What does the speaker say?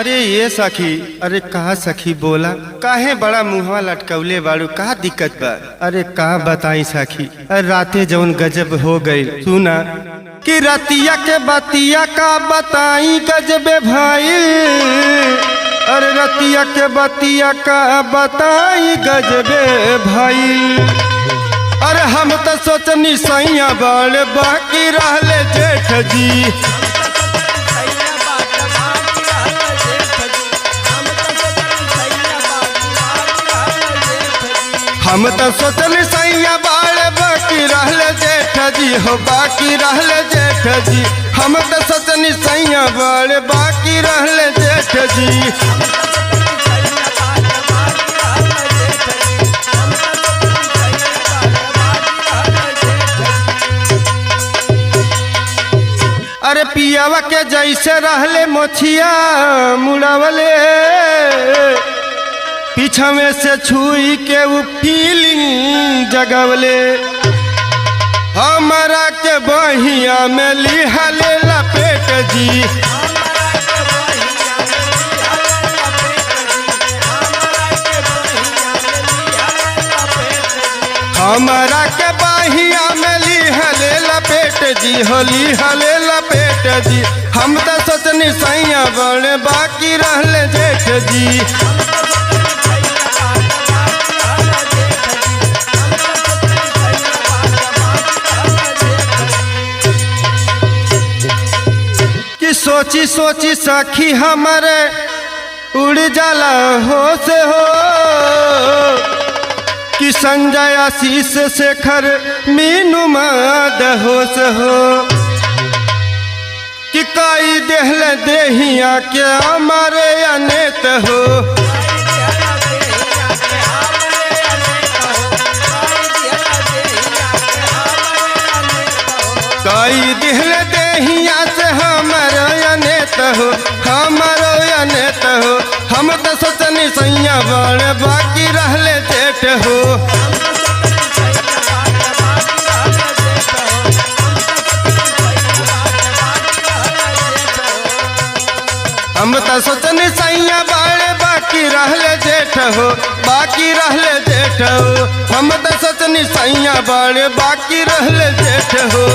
अरे ये सखी, अरे कहा सखी बोला, काहे बड़ा मुहवा लटकौले बाड़ू, का दिक्कत बा? अरे का बताई सखी, अरे राते जौन गजब हो गई। सुना कि रतिया के बतिया का बताई गजबे भाई, अरे रतिया के बतिया का बताई गजबे भाई। अरे हम तो सोचनी सैया बड़ बाकी रहले जेठ जी, हम तो सोचनी सैया बड़ बाकी रहले जेठ जी हो, बाकी रहले जेठ जी। हम तो सोचनी सैया बड़ बाकी रहले जेठ जी। अरे पियावा के जैसे रहले मोछिया मुड़ावले, पीछा में से छुई के वो फीलिंग जगवले। हमारा के बहिया में लिहले लपेट जी, हमारा के बहिया में लिहले लपेट जी हो, लिहले लपेट जी। हम तो सोचनी सैया बड़ बाकी रहले जेठ जी। कि सोची सोची सखी हमारे उड़ जाला होश हो, कि संजय आशीष शेखर मीनू मद होश हो, कि काई देहल देहिया के हमारे अनेत हो। काई देहल देहिया से हमारे अनेत हो, हमारो अनेत हो। हम तो सोचनी सैया बड़ बाकी रहले जेठ हो, हम तो सोचनी सैया बड़ बाकी रहले जेठ हो, बाकी रहले जेठ हो। हम तो सोचनी सैया बड़ बाकी रहले जेठ हो।